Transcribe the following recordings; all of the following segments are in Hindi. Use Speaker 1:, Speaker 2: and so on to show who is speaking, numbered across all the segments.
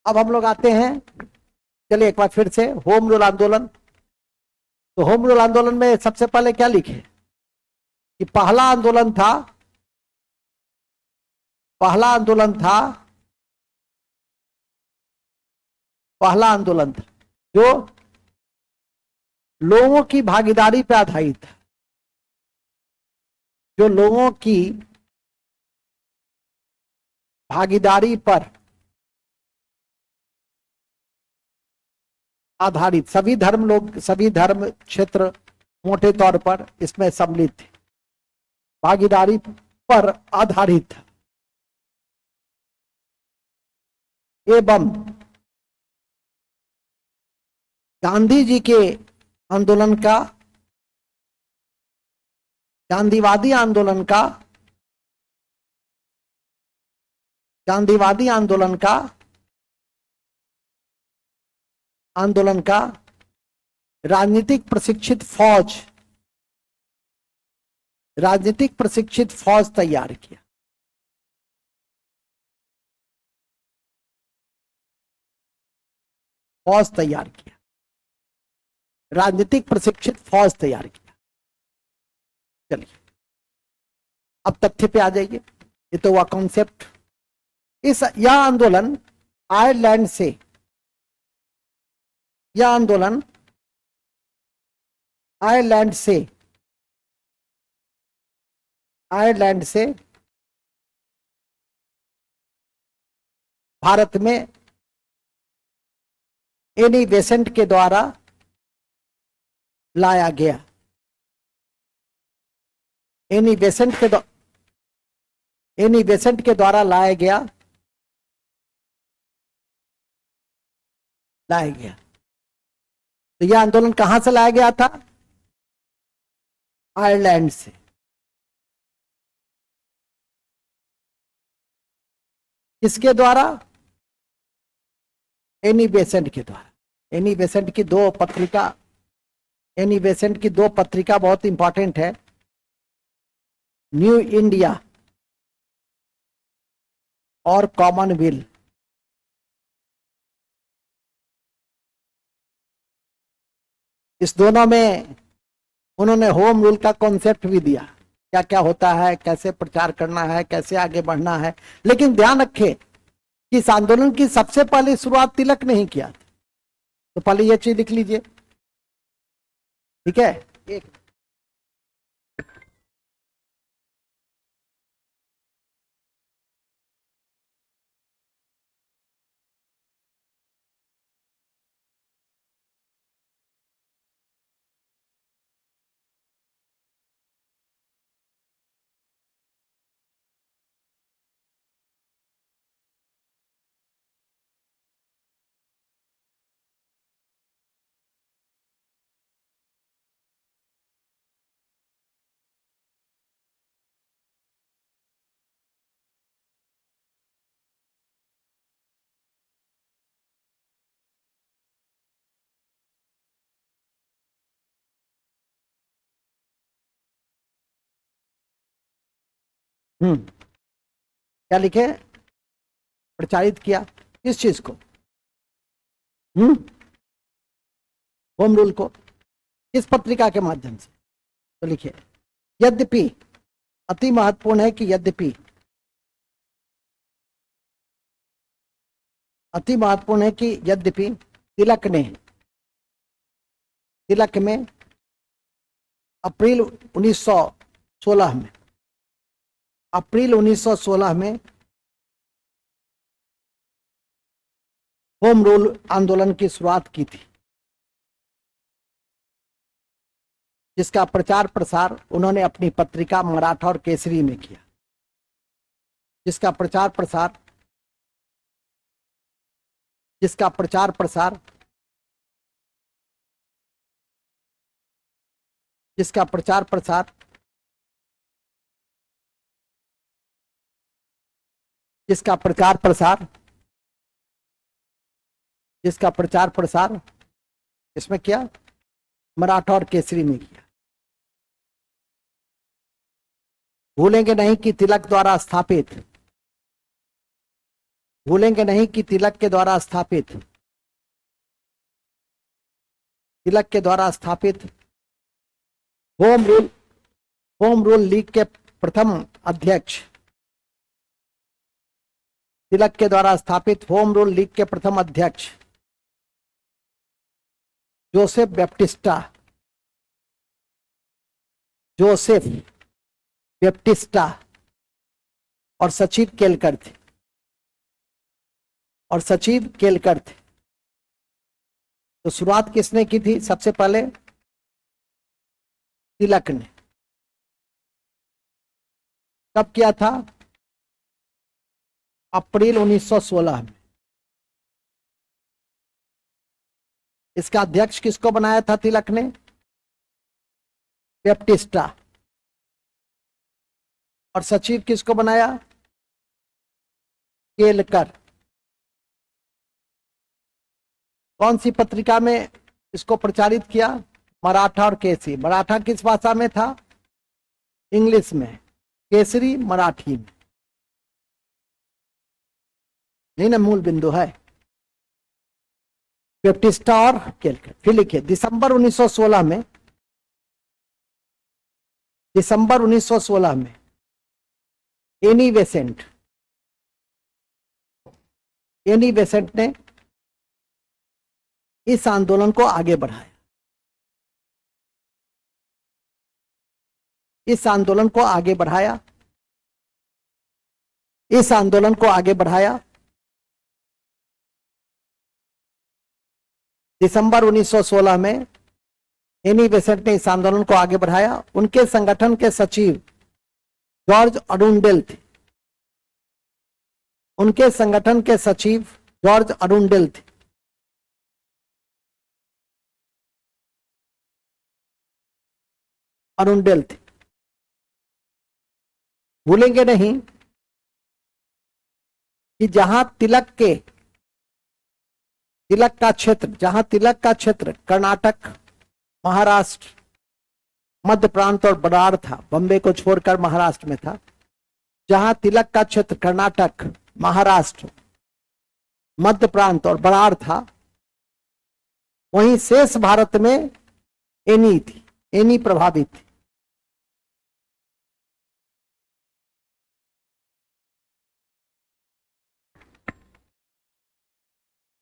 Speaker 1: अब हम लोग आते हैं, चलिए एक बार फिर से होम रूल आंदोलन। तो होम रूल आंदोलन में सबसे पहले क्या लिखे कि पहला आंदोलन था जो लोगों की भागीदारी पर आधारित था, जो लोगों की भागीदारी पर आधारित, सभी धर्म क्षेत्र मोटे तौर पर इसमें सम्मिलित थे, भागीदारी पर आधारित था एवं गांधी जी के आंदोलन का, गांधीवादी आंदोलन का राजनीतिक प्रशिक्षित फौज तैयार किया। राजनीतिक प्रशिक्षित फौज तैयार किया। चलिए अब तथ्य पे आ जाइए। ये तो हुआ कॉन्सेप्ट। यह आंदोलन आयरलैंड से भारत में एनी बेसेंट के द्वारा लाया गया। एनी बेसेंट के द्वारा लाया गया। तो यह आंदोलन कहां से लाया गया था? आयरलैंड से। किसके द्वारा? एनी बेसेंट के द्वारा। एनी बेसेंट की दो पत्रिका बहुत इंपॉर्टेंट है, न्यू इंडिया और कॉमनवेल्थ। इस दोनों में उन्होंने होम रूल का कॉन्सेप्ट भी दिया, क्या क्या होता है, कैसे प्रचार करना है, कैसे आगे बढ़ना है। लेकिन ध्यान रखें कि इस आंदोलन की सबसे पहले शुरुआत तिलक ने ही किया था। तो पहले ये चीज लिख लीजिए, ठीक है। एक क्या लिखे? प्रचारित किया किस चीज को? होम रूल को। किस पत्रिका के माध्यम से? तो लिखिए, यद्यपि अति महत्वपूर्ण है कि यद्यपि तिलक में अप्रैल 1916 में होम रूल आंदोलन की शुरुआत की थी, जिसका प्रचार प्रसार उन्होंने अपनी पत्रिका मराठा और केसरी में किया। जिसका प्रचार प्रसार इसमें किया, मराठा और केसरी में किया। भूलेंगे नहीं कि तिलक द्वारा स्थापित भूलेंगे नहीं कि तिलक के द्वारा स्थापित होम रूल लीग के प्रथम अध्यक्ष, तिलक के द्वारा स्थापित होम रूल लीग के प्रथम अध्यक्ष जोसेफ बैप्टिस्टा और सचिव केलकर थे। तो शुरुआत किसने की थी? सबसे पहले तिलक ने। कब किया था? अप्रैल 1916 में। इसका अध्यक्ष किसको बनाया था तिलक ने? बैप्टिस्टा। और सचिव किसको बनाया? केलकर। कौन सी पत्रिका में इसको प्रचारित किया? मराठा और केसरी। मराठा किस भाषा में था? इंग्लिश में। केसरी मराठी में। नहीं ना, मूल बिंदु है बैप्टिस्टा और केलकर। फिर लिखिए दिसंबर 1916 में एनी बेसेंट ने इस आंदोलन को आगे बढ़ाया। इस आंदोलन को आगे बढ़ाया। दिसंबर 1916 में एनी बेसेंट ने इस आंदोलन को आगे बढ़ाया। उनके संगठन के सचिव जॉर्ज अरुंडेल थे। भूलेंगे नहीं कि जहां तिलक का क्षेत्र कर्नाटक, महाराष्ट्र, मध्य प्रांत और बराड़ था, बम्बे को छोड़कर महाराष्ट्र में था। जहां तिलक का क्षेत्र कर्नाटक, महाराष्ट्र, मध्य प्रांत और बराड़ था, वहीं शेष भारत में एनी प्रभावित थी।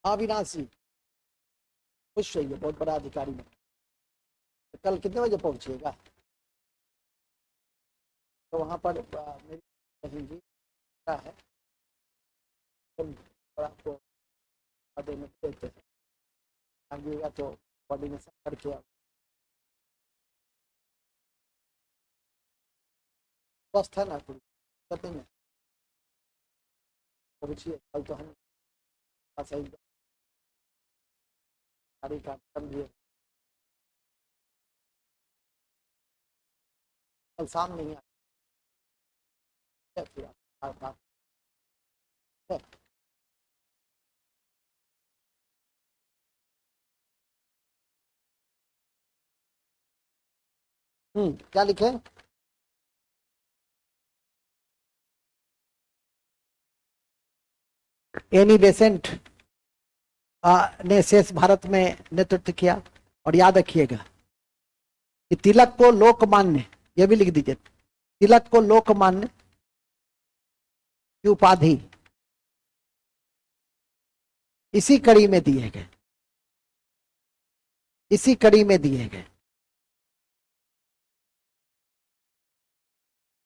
Speaker 1: अविनाशी खुश रहिए, बहुत बड़ा अधिकारी है। तो कल कितने बजे पहुंचिएगा? तो वहां पर मेरी बहन जी है, आपको देते हैं, आइएगा तो कोऑर्डिनेशन करके स्वस्थ है ना, कोई दिक्कत नहीं है। पूछिए, कल तो हम सही का समझिए, कल शाम नहीं है। क्या लिखे? एनी बेसेंट ने शेष भारत में नेतृत्व किया। और याद रखिएगा कि तिलक को लोकमान्य, यह भी लिख दीजिए, तिलक को लोकमान्य की उपाधि इसी कड़ी में दिए गए।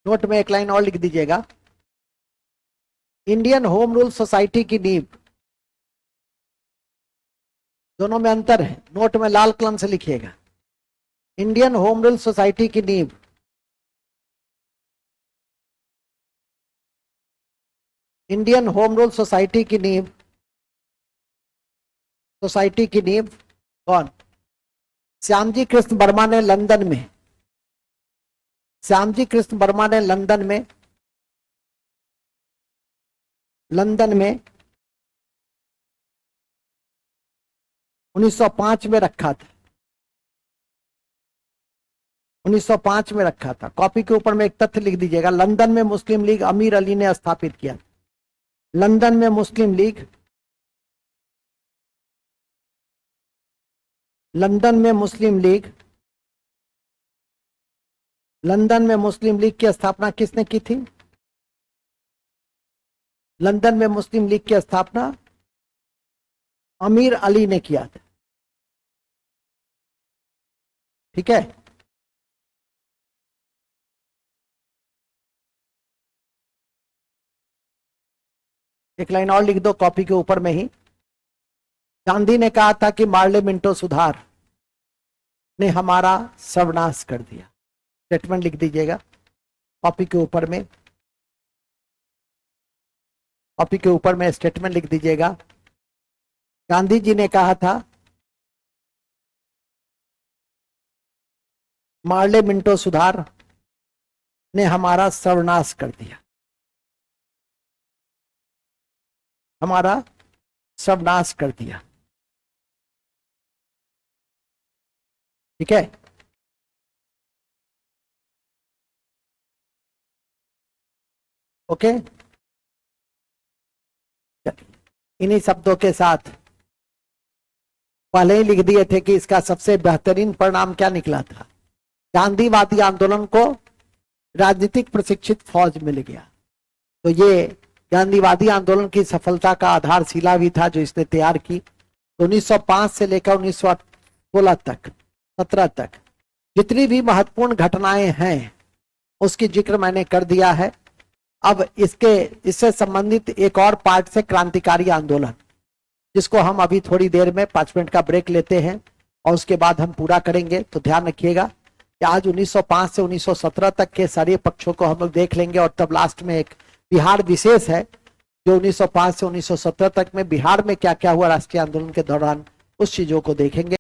Speaker 1: नोट में एक लाइन और लिख दीजिएगा, इंडियन होम रूल सोसाइटी की नींव। दोनों में अंतर है, नोट में लाल कलम से लिखिएगा, इंडियन होम रूल सोसाइटी की नींव कौन? श्यामजी कृष्ण वर्मा ने लंदन में 1905 में रखा था। 1905 में रखा था। कॉपी के ऊपर में एक तथ्य लिख दीजिएगा, लंदन में मुस्लिम लीग अमीर अली ने स्थापित किया। लंदन में मुस्लिम लीग, लंदन में मुस्लिम लीग, लंदन में मुस्लिम लीग की स्थापना किसने की थी? लंदन में मुस्लिम लीग की स्थापना अमीर अली ने किया था। ठीक है, एक लाइन और लिख दो कॉपी के ऊपर में ही। गांधी ने कहा था कि मार्ले मिंटो सुधार ने हमारा सर्वनाश कर दिया। स्टेटमेंट लिख दीजिएगा कॉपी के ऊपर में, कॉपी के ऊपर में स्टेटमेंट लिख दीजिएगा। गांधी जी ने कहा था मार्ले मिंटो सुधार ने हमारा सर्वनाश कर दिया, हमारा सर्वनाश कर दिया। ठीक है, ओके। इन्हीं शब्दों के साथ पहले ही लिख दिए थे कि इसका सबसे बेहतरीन परिणाम क्या निकला था। गांधीवादी आंदोलन को राजनीतिक प्रशिक्षित फौज मिल गया। तो ये गांधीवादी आंदोलन की सफलता का आधारशिला भी था जो इसने तैयार की। तो 1905 से लेकर 1916 तक 17 तक जितनी भी महत्वपूर्ण घटनाएं हैं उसकी जिक्र मैंने कर दिया है। अब इससे संबंधित एक और पार्ट से क्रांतिकारी आंदोलन, जिसको हम अभी थोड़ी देर में 5 मिनट का ब्रेक लेते हैं और उसके बाद हम पूरा करेंगे। तो ध्यान रखिएगा कि आज 1905 से 1917 तक के सारे पक्षों को हम लोग देख लेंगे और तब लास्ट में एक बिहार विशेष है जो 1905 से 1917 तक में बिहार में क्या क्या हुआ राष्ट्रीय आंदोलन के दौरान, उस चीजों को देखेंगे।